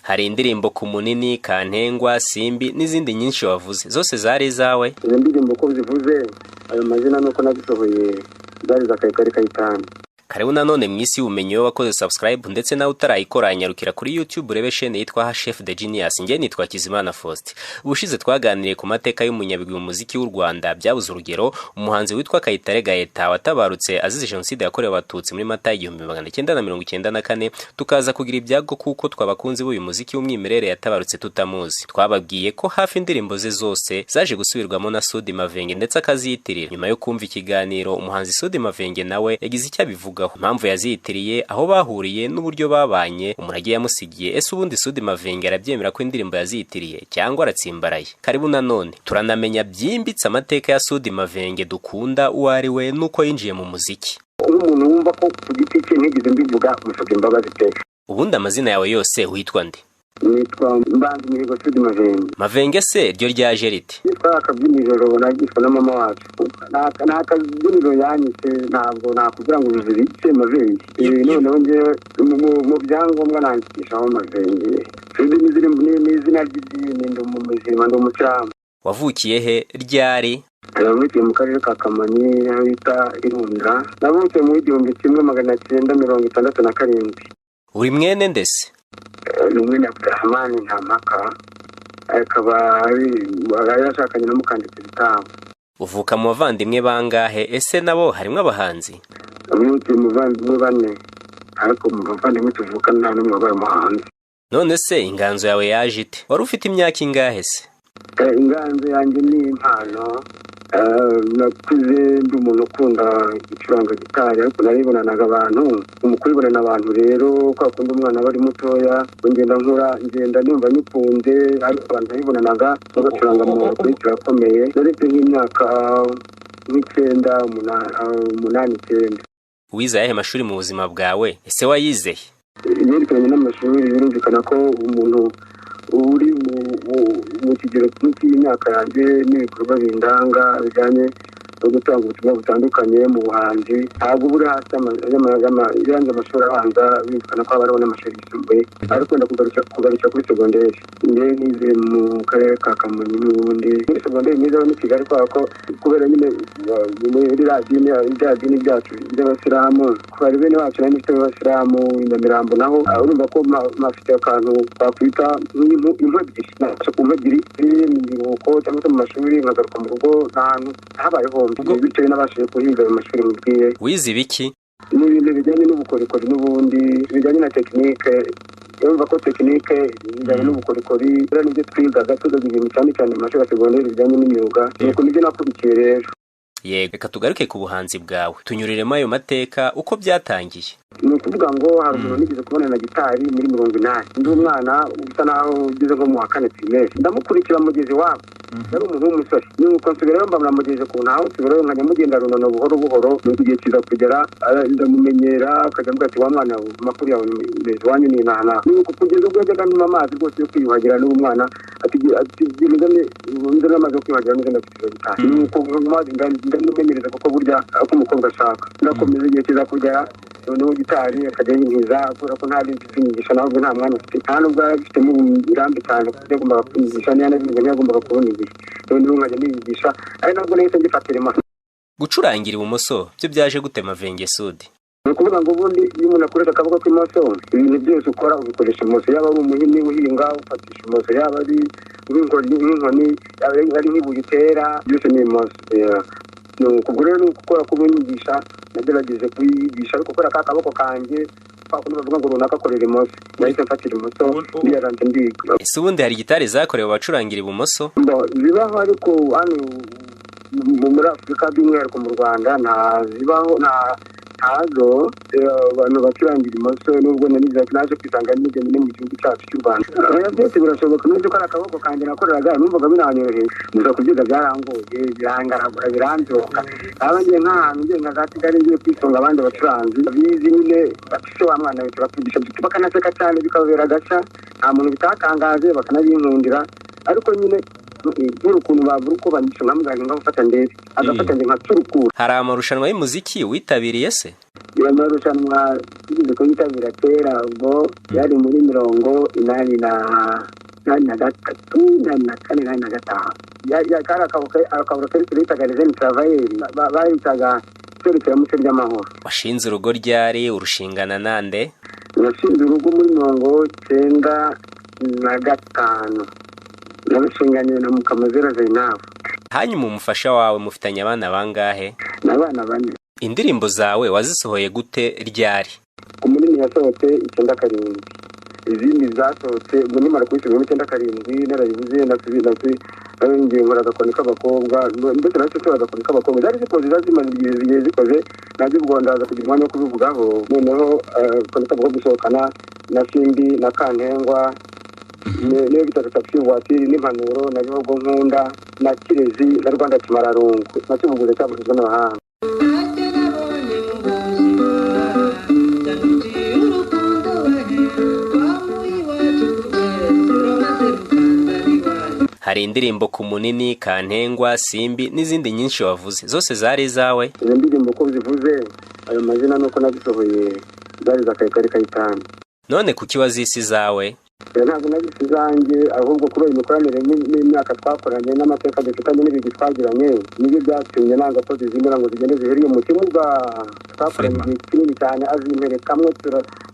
Hari indirimbo ku munini, Kantengwa, Simbi n'izindi nyinshi wavuze. Zose zari izawe? Izo ndirimbo ko zivuze ayo mazina nuko nabisohoye zari za Kayitani. Karibu nanone mwisi y'ubumenyi wakoze subscribe ndetse nawe utarayikora nyarukira kuri YouTube urebe chaîne yitwa Chef de Genius. Nge nitwa Kizimana Faustin. Ubushize twaganiriye ku mateka y'umunyabigwi mu muziki w'u Rwanda byabuze urugero. Umuhanzi witwa Kayitare Gaeta watabarutse azize jenoside yakorewe abatutsi muri Mata 1994, tukaza kugira ibyago kuko twabakunzi b'uyu muziki w'umwimerere yatabarutse tutamuzi. Twababwiye ko hafi indirimbo ze zose zaje gusubirwamo na Sudi Mavenge ndetse akaziyitirira. Nyuma yo kumva ikiganiro, umuhanzi Sudi Mavenge nawe yagize icyo abivuga impamvu yazitiriye, aho bahuriye n'uburyo babanye, umurage yamusigiye. Ese ubundi Sudi Mavenge arabyemera ko indirimbo yazitiriye cyangwa aratsimbaraye? Karibu nanone turanamenya byimbitse amateka ya Sudi Mavenge dukunda uwo ari we nuko yinjiye mu muziki. Umuntu wumva ko ku giti cye ntigeze mbivuga musabye imbabazi pe. Ubundi amazina yawe yose witwa nde? Nitwa Mbanzi Mihigo Sudi Mavenge. Mavenge se ryo ryaje rite? Nitwa akabyiniro nagishwa na mama wacu. Nakabyiniro yanyise ntabwo nakugira ngo biziritse Mavenge. Noneho nge mu byangombwa nandikishaho Mavenge. Sudi n'izina ry'idini ndi mu muzima ndi umucamo. Wavukiye he ryari? Navukiye mu karere ka Kamonyi aho bita Irunda. Navukiye mu 1967. Uri mwene ndese? Numwe Abdurrahman Ntamaka akaba yashakanye na Mukanditsi Bitabo. Uvuka mu bavandimwe bangahe? Ese nabo harimo abahanzi? Amuti mu bavandimwe bane, ariko mu bavandimwe tuvuka nta n'umwe wabaye umuhanzi. None se inganzo yawe yaje ite? Wari ufite imyaka ingahe se? Inganzo yanjye ni impano. Nakuze ndi umuntu ukunda gucuranga gitari, ariko naribonanaga abantu. Umukuribonana abantu rero kwa kundi umwana bari mutoya, ngenda nkura ngenda numva nikunde, ariko abantu naribonanaga bagacuranga mu kuri kirakomeye. Naretse nk'imyaka 9. Wize ayahe mashuri mu buzima bwawe? Ese wayizeye? Yerekanye n'amashuri birumvikana ko umuntu uri mu kigero cy'imyaka yanjye n'ibikorwa bindanga bijyanye no gutanga ubutumwa butandukanye mu buhanzi. Ntabwo buri hasi y'amashuri abanza bimvikana ko haba hariho n'amashuri yisumbuye, ariko ndakugaruka kuri segonderi. Nge nize mu karere ka Kamonyi n'ubundi. Muri segonderi nizeho ni Kigali kubera nyine muri rya dini ryacu ry'abasilamu. Kubera bene bacu nari nifite abasilamu i Nyamirambo, naho urumva ko mafite akantu twakwita impu ebyiri mu biruhuko cyangwa se mu mashuri nkagaruka mu rugo n'ahantu habayeho bityo nabashije kuhiga mu mashuri mubwiye. Wize ibiki? N'ibintu bijyanye n'ubukorikori n'ubundi bijyanye na tekinike. Urumva ko tekinike bijyanye n'ubukorikori n'ibyo twigaga ibintu cyane mu mashuri ya segonderi bijyanye n'imyuga. Nuko nibyo nakurikiye rero. Yego, reka tugaruke ku buhanzi bwawe. Tunyuriremo ayo mateka uko byatangiye. Ni ukuvuga ngo hari umuntu nigeze kubona na gitari muri 80. Ndi umwana usa naho ugeze nko mu wa 4 trimestre. Ndamukurikira mugezi wabo. Yari umuntu w'umusore. Nuko nsubirayo mbamura mugeze ku ntaho, nsubirayo nkajya mugenda runono buhoro buhoro. Nuko igihe kiza kugera ndamumenyera, akajya avuga ati wa mwana makuru yawe mugezi wanyu ni nahana. Nuko kugeza ubwo yajyaga nduma amazi rwose yo kwiyuhagira n'uwo mwana ati nzana amazi yo kwiyuhagira n'ugenda kugeza gitari. Nuko ndamumenyereza kuko burya ako umukobwa ashaka. Ndakomeza igihe kiza kugera noneho gitari akajya yinjiza kubera ko nta bintu byinyigisha, naho nta mwana ufite, nta nubwo afitemo uburambe cyane kuko yagombaga kwigisha ntiyagombaga kubona igihe. Noneho nkajya niyigisha, ari nabwo nahise ngifatira imana. Gucurangira ibumoso byo byaje gute Mavenge Sudi? Ni ukuvuga ngo ubundi iyo umuntu akoresha akaboko k'imoso, ibintu byose ukora ubikoresha imoso. Yaba ari umuhini uhinga ufatisha imoso, yaba ari nk'inkoni, yaba ari nk'ibuye utera, byose ni imoso. Nuko rero gukora kubunyigisha nagerageje kuyigisha, ariko gukora akaboko kanjye kwakundi bavuga ngo runaka akorera imoso, nahise mfatira imoso ndiyaranze ndiga. Ese ubundi hari gitari zakorewe abacurangira ibumoso? Zibaho, ariko hano muri Afurika by'umwihariko mu Rwanda ntazo abantu bacurangira imoso, nubwo naje kwisanga n'igende mu gihugu cyacu cy'u Rwanda. Byose birashoboka, nubwo ko akaboko kanjye nakoreraga numvaga binanyoroheye, gusa kubyiga byarangoye, birangaragura, biranzoka. Abangiye nk'ahantu ngiye nka Kigali ngiye kwisonga abandi bacuranzi bizi nyine bafise wa mwana wese bakwigisha, bakanaseka cyane bikababera gashya, nta muntu bitakangaje bakanabinkundira. Ariko nyine ukuntu babura uko banyisha nkamuganga ngafata ndetse agafatanye nka turukura. Hari amarushanwa y'umuziki witabiriye se? iyo marushanwa tugeze kuyitabira kera ubwo yari muri 1983 akabura kari turitaga les jeunes travailleurs bayitaga serukiramuco ry'amahoro. Washinze urugo ryari, urushingana nande? Nashinze urugo muri 1995 narushinganye na Mukamazera Zainab. Hanyuma umufasha wawe mufitanye abana bangahe? N'abana bane. Indirimbo zawe wazisohoye gute ryari? Umunini yasohotse 97. Izindi zasohotse ubwo nimara kwishyura 97 narayivuze ndasubira ngiye nkora agakoni k'abakobwa ndetse nacyo cyo agakoni k'abakobwa zari zikoze zazimaze igihe zikoze najye ubwo ndaza kugira umwanya wo kubivugaho. Noneho koneka bwo gusohokana na Simbi na Kantengwa niyo bitatu taxi voiture n'impanuro na Bihogo Nkunda na Kirezi na Rwanda Kimararungu nacyo buguze cyabuzwe n'abahanga. Hari indirimbo ku Munini, Kantengwa, Simbi n'izindi nyinshi wavuze, zose zari zawe? Izo ndirimbo ko zivuze ayo mazina nuko nazisohoye zari za Kayitani. None kuki wazisi zawe? Ntabwo nagisi zanjye ahubwo kubera imikoranire n'imyaka twakoranye n'amateka dufitanye n'ibigi twagiranye nibyo byatumye nanga ko zizimira ngo zigende ziheriye mu kibuga. Twakoranye igihe kinini cyane azimperekamwe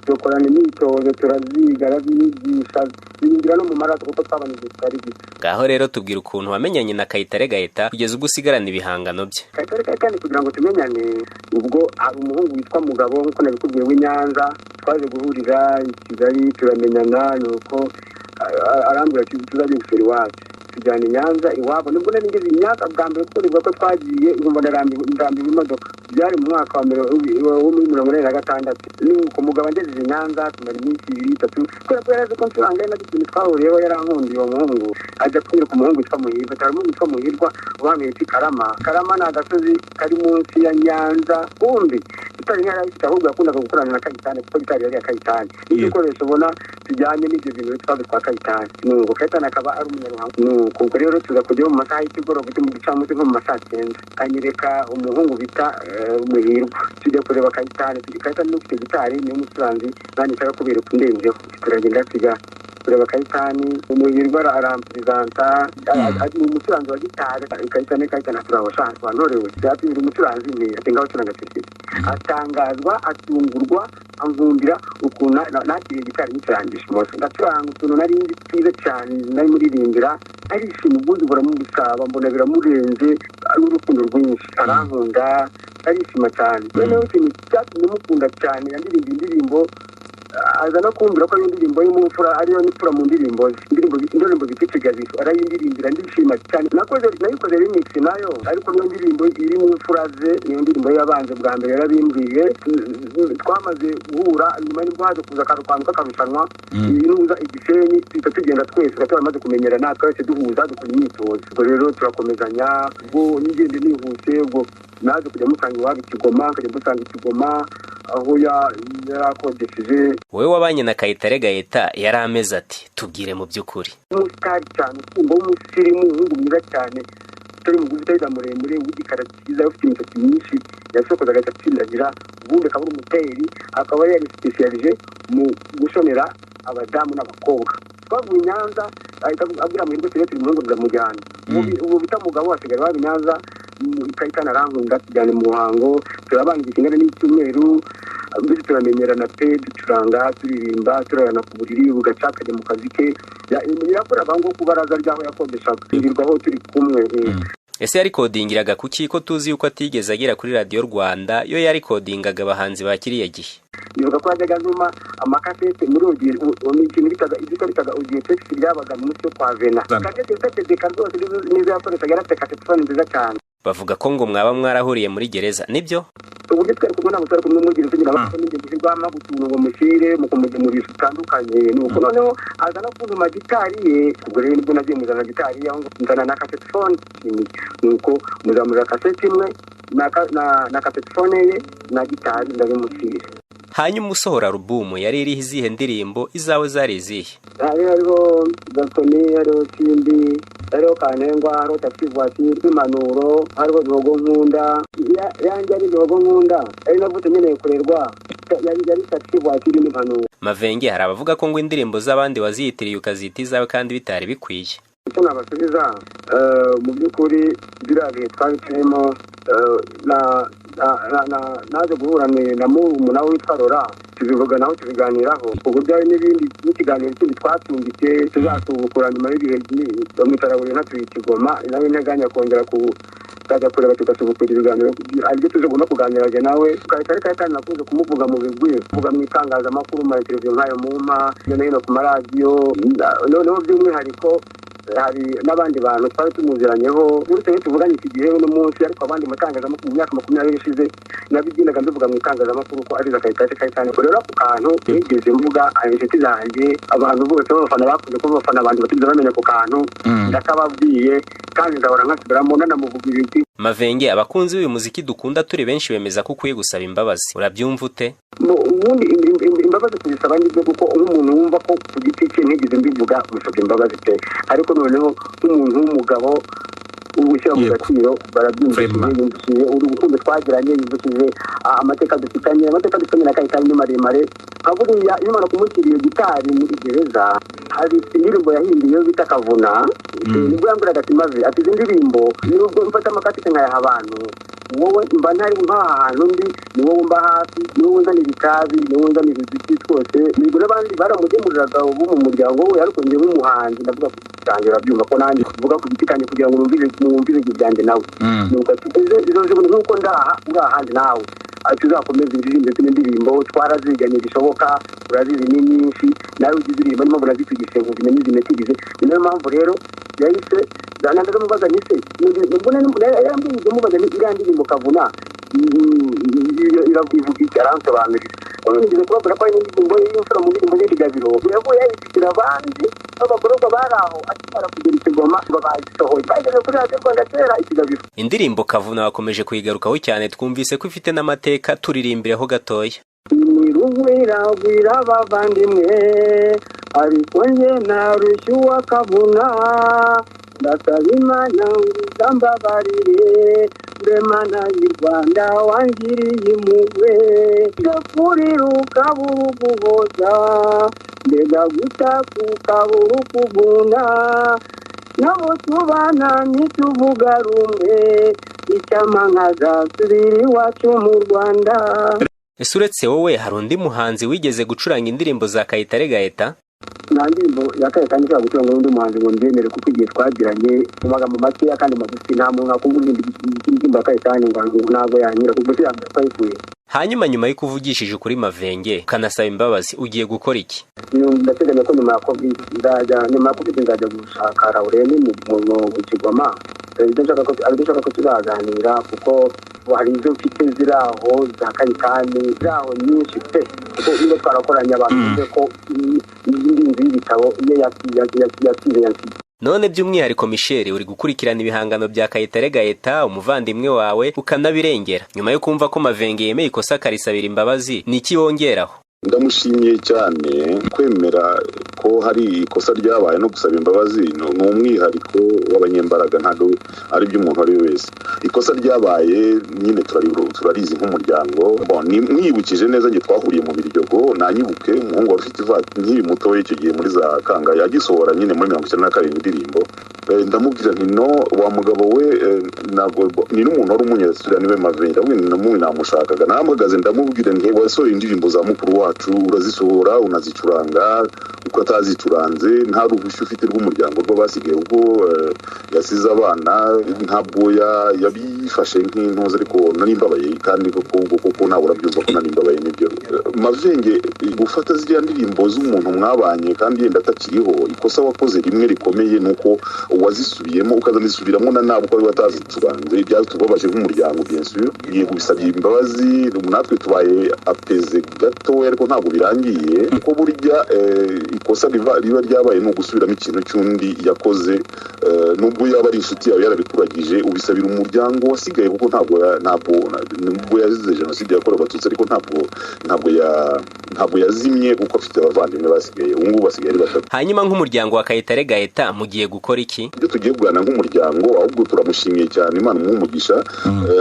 turakorana imyitozo turaziga arabigisha binjira no mu maraso kuko twabanye igihe twari gito. Ngaho rero tubwira ukuntu wamenyanye na Kayitare Gaeta kugeza ubwo usigarana ibihangano bye. Kayitare Gaeta kugira ngo tumenyane ubwo hari umuhungu witwa Mugabo nkuko nabikubwiye w'Inyanza twaje guhurira i Kigali turamenyana nuko arambwira ati tuzaje gusura iwacu tujyana Nyanza iwabo nibwo nari ngeze imyaka bwa mbere kuko nibwo ko twagiye urumva ndarambiwe imodoka byari mu mwaka wa 1986 nuko Mugabo ngeze Nyanza tumara iminsi 2-3 ko yaraje ko nsanga na ikintu twahuriyeho yarankundi uwo muhungu ajya kunyura ku muhungu witwa Muhirwa cyangwa witwa Muhirwa ubamenye ati Karama na gasozi kari munsi ya Nyanza kumbi tutari ntara ifite ahubwo yakundaga gukorana na Kayitani kuko bitari yari Kayitani ibikoresho ubona tujyanye n'ibyo bintu twabe kwa Kayitani nuko Kayitani akaba ari umunyaruhango nuko rero tuza kujya mu masaha y'ikigoroba mu gicamunsi nko mu masaha 9 anyereka umuhungu bita Muhirwa tujya kureba Kayitani n'ufite gitari niyo mucuranzi nani cyangwa kubera kundenjeho turagenda tujya kureba Kayitani Muhirwa arampresenta ari umucuranzi wa gitari Kayitani turabasha twantorewe byatubira umucuranzi ne atengaho curanga cyose atangazwa atungurwa anvumbira ukuna nakiriye gitari nicurangisha mose ndacuranga utuntu nari nzi twize cyane nari muririmbira arishima ubundi buramusaba mbona biramurenze n'urukundo rwinshi arankunda arishima cyane noneho ikintu cyatumye mukunda cyane yandirimba indirimbo aza no kumbira ko indirimbo y'umufura ariyo nipfura mu ndirimbo bikicigaziso arayindirimbira ndishima cyane nayikoze remix nayo ariko niyo ndirimbo iri mu mfura ze niyo ndirimbo yabanze bwa mbere yarabimbwiye twamaze guhura nyuma y'ubwo haje kuza akarukantu k'akarushanwa inuza Igisenyi tugenda twese twamaze kumenyera natwe duhuza dukora imyitozo ubwo rero turakomezanya ubwo nigende nihuse ubwo naje kujya musanga iwabo Kigoma akajya musanga Kigoma aho yarakodesheje. Wowe wabanye na Kayitare Gaeta yari ameze ati tubwire mu by'ukuri? Umusitari cyane kumva w'umusirimu w'umuhungu mwiza cyane turi mu gufite muremure w'igikara cyiza ufite imisatsi myinshi yasokoza agatsindagira ubundi akaba ari umuteri akaba yari specialije mu gushonera abadamu n'abakobwa. Twavuye Nyanza abwira Muhirwa turi umuhungu ndamujyana ubu bita Mugabo wasigaye waba Nyanza Kayitani arankunda tujyane mu ruhango turabanga ikingana n'icyumweru mbese turamenyerana pe ducuranga turirimba turarana ku buriri bugacakajya mu kazi ke yakoraga ngo kubaraza ryaho yakodeshaga twirirwaho turi kumwe. Ese yari kodingiraga kuki ko tuzi yuko atigeze agera kuri Radio Rwanda yo yari kodingaga abahanzi bakiriye gihe? Bivuga ko yajyaga azuma amakasete muri ugiye ikintu bitaga ugiye text ryabaga munsi yo kwa Vena kasete teteka rwose nizo yakoreshaga yarafite kasete nziza cyane. Bavuga ko ngo mwaba mwarahuriye muri gereza nibyo? Uburyo twari kumwe nabo twari kumwe mu gereza tugira n'ibyo gushyirwamo gutunga ngo mushyire mu kumugemurisha utandukanye nuko noneho aza no kuntuma gitari ye ubwo rero nibwo nagiye muzana gitari yaho nzana na cassette phone nuko muzamura cassette imwe na cassette phone ye na gitari ndabimushyira hanyuma usohora alubumu yari iriho izihe ndirimbo, izawe zari izihe? hariho Gakoni, hariho Simbi, hariho Kanengwa, hariho Taxi Voiture, Impanuro, hariho Dogo Nkunda. Yanjye ari Dogo Nkunda ari navutse nkeneye kurerwa, yari Taxi Voiture n'Impanuro. Mavenge, hari abavuga ko ngo indirimbo z'abandi waziyitiriye ukazita izawe kandi bitari bikwiye. Icyo nabasubiza mu by'ukuri biriya bihe twabiciyemo, naje guhura na umuntu witwa Rora, tubivuga naho tubiganiraho, ubwo byari n'ibindi n'ikiganiro kindi twatumbitse tuzasubukura nyuma y'ibihe bamwitaraburiye ntatuye Kigoma, nawe nteganya kongera kujya kureba tugasubukura ibiganiro aribyo tuzagomba kuganiraga nawe, kandi nakunze kumuvuga mu bigwi, kuvuga mu itangazamakuru, mu televiziyo nk'ayo muma no hino ku maradiyo, noneho by'umwihariko hari n'abandi bantu twari tumuziranyeho uretse tuvuganye iki gihe no munsi, ariko abandi mutangazamakuru mu myaka 20 ishize nabigendaga mbivuga mu itangazamakuru ko ari Kayitare. Rero ako kantu nigeze mvuga inshuti zanjye, abantu bose b'abafana bakunze ko bafana abantu batize bamenya ku kantu, ndakababwiye kandi ndahora nkasubiramo nanamuvugira ibiti. Mavenge, abakunzi b'uyu muziki dukunda turi benshi bemeza ko ukwiye gusaba imbabazi, urabyumva ute? Ubundi imbabazi tuzisaba n'ibyo, kuko nk'umuntu wumva ko ku giti cye ntigeze mbivuga musabye imbabazi pe, ariko noneho nk'umuntu w'umugabo ubushyira mu gaciro barabyumvishije urukundo twagiranye, yumvishije amateka dufitanye na Kayitare ni maremare. Buriya Imana kumukiriye gitari muri gereza, hari indirimbo yahinduye bita Kavuna, nibwo yambwiraga ati Mave, ati izi ndirimbo nubwo mfata amakatike nkayaha abantu, wowe mba ntari nk'ahantu ndi, ni wowe mba hafi, ni wowe unzanira itabi, ni wowe unzanira ibiti twose. Nibwo n'abandi baramugemuriraga bo mu muryango we, ariko njye nk'umuhanzi ndavuga ku giti cyanjye, urabyumva ko nanjye kuvuga ku giti cyanjye kugira ngo mwumvire ibyo byanjye nawe, nuko izo nk'uko ndaha uri ahandi nawe tuzakomeza indirimbo n'indirimbo twaraziganye bishoboka, urazizi ni nyinshi, nawe ugize indirimbo niyo mpamvu nazitwigishe ngo umenye izimetirize. Niyo mpamvu rero yahise nandaga mubaza nise nubwo yambwiye mubaza ni iriya ndirimbo Kavuna iravuga iki, aransobanurira. Nigeze kubabwira ko ari indirimbo y'imfura mu ndirimbo z'Igabiro, yavuye yayishyikira abandi b'abagororwa bari aho akimara kugera i Kigoma bayisohoye, bageze kuri radiyo Rwanda kera Ikigabiro. Indirimbo Kavuna wakomeje kuyigarukaho cyane, twumvise ko ifite n'amateka, turirimbireho gatoya. Iragwira abavandimwe, ariko njye narushyuwa Kavuna, ndasaba Imana uzambabarire, mbe Mana y'u Rwanda wangiriye impuhwe, gapfurira ukabura ukuboza, mbega gutaka ukabura ukuvuna, nabo tubana ntituvuga rumwe, icyama nkazasubira iwacu mu Rwanda. Ese uretse wowe hari undi muhanzi wigeze gucuranga indirimbo za Kayitare Gaeta? Nta ndirimbo ya Kayitare nshaka gucuranga n'undi muhanzi ngo mbyemere, kuko igihe twagiranye mu magambo makeya kandi magufi, nta muntu akungura indirimbo ya Kayitare ngo ntabwo yanyura, kuko se yambere twayikuye. Hanyuma nyuma yo kuvugishije ukuri Mavenge ukanasaba imbabazi, ugiye gukora iki? Ndateganya ko nyuma ya Covid nzajya gushaka Laurene mu Kigoma, ndashaka ko tuzaganira, kuko hari izo mfite ziri aho za Kayitare zaho nyinshi pe, kuko niba twarakoranye abantu ko izindi nzu y'ibitabo iyo yasize. None by'umwihariko Michel, uri gukurikirana ibihangano bya Kayitare Gaeta, umuvandimwe wawe, ukanabirengera. Nyuma yo kumva ko Mavenge yemeye ikosa akarisabira imbabazi, ni iki wongeraho? Ndamushimiye cyane kwemera ko hari ikosa ryabaye no gusaba imbabazi, ni umwihariko w'abanyembaraga, ntabwo ari by'umuntu ari wese. Ikosa ryabaye nyine turarizi nk'umuryango. Mwibukije neza nge twahuriye mu Biryogo, nanyibuke umuhungu wari ufite ivati nkiri muto icyo gihe muri za Kanga, yagisohora nyine muri 97 indirimbo. Ndamubwira nti no wa mugabo we, ntabwo ni n'umuntu wari umunyesura niwe Mavenge, we namushakaga, namugaze ndamubwira nti wasohoye indirimbo za mukuru wacu, urazisohora unazicuranga uko atazicuranze, nta ruhushya ufite rw'umuryango rwo basigaye ubwo yasize abana, ntabwo yabifashe nk'intuza, ariko nari mbabaye kandi kuko nawe urabyumva ko nari mbabaye n'ibyo. Mavenge gufata ziriya ndirimbo z'umuntu mwabanye kandi yenda atakiriho, ikosa wakoze rimwe rikomeye nuko wazisubiyemo ukazanisubiramo na nabo ko batazicuranze, byatubabaje nk'umuryango. Bien sûr ngiye gubisabye imbabazi, natwe tubaye apeze gato, ariko ntabwo birangiye, kuko burya ikosa riba ryabaye no gusubiramo ikintu cy'undi yakoze, nubwo yaba ari inshuti yawe yarabikuragije, ubisabira umuryango wasigaye kuko ntabwo yazize jenoside yakorewe abatutsi, ariko ntabwo yazimye kuko afite abavandimwe basigaye, ubu ngubu basigaye ari batatu. Hanyuma nk'umuryango wa Kayitare Gaëtan mugiye gukora iki? Ibyo tugiye kuganira nk'umuryango, ahubwo turamushimiye cyane, Imana umugisha,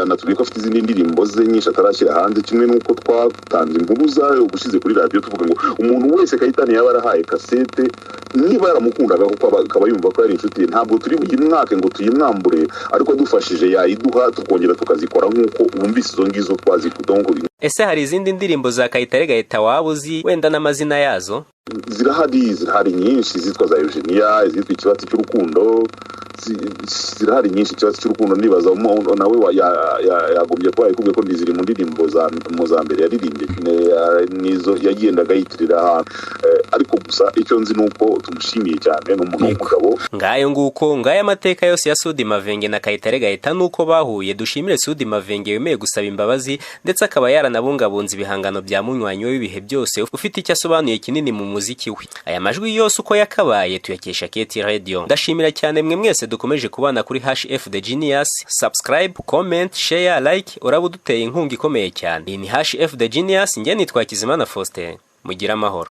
anatubwiye ko afite izindi ndirimbo ze nyinshi atarashyira hanze, kimwe n'uko twatanze impuruza ubushize kuri radio tuvuga ngo umuntu wese Kayitare yaba arahaye kasete, niba yaramukundaga kuko akaba yumva ko yari inshuti, ntabwo turi buyimwake ngo tuyimwambure, ariko dufashije yayiduha tukongera tukazikora nk'uko wumvise izo ngizo twazikudongo. Ese hari izindi ndirimbo za Kayitare Gaëtan waba uzi wenda n'amazina yazo? Zirahari nyinshi, zitwa za Eugenia, izitwa Ikibatsi cy'urukundo, zirahari nyinshi. Ikibatsi cy'urukundo nibaza nawe yagombye kuba yakubwiye ko ndiziri mu ndirimbo za mbere yaririmbye, nizo yagendaga yitirira ahantu, ariko gusa icyo nzi nuko tumushimiye cyane, n'umuntu w'umugabo. Ngayo amateka yose ya Sudi Mavenge na Kayitare Gaëtan nuko bahuye. Dushimire Sudi Mavenge wemeye gusaba imbabazi ndetse akaba yaranabungabunze ibihangano bya munywanyi we w'ibihe byose, ufite icyo asobanuye kinini mu muziki we. Aya majwi yose uko yakabaye tuyakesha Keti Radio. Ndashimira cyane mwe mwese dukomeje kubana kuri #The Genius. Subscribe, comment, share, like, urabuduteye inkunga ikomeye cyane. Iyi ni #The Genius, njye nitwa Kizimana Faustin. Mugira amahoro.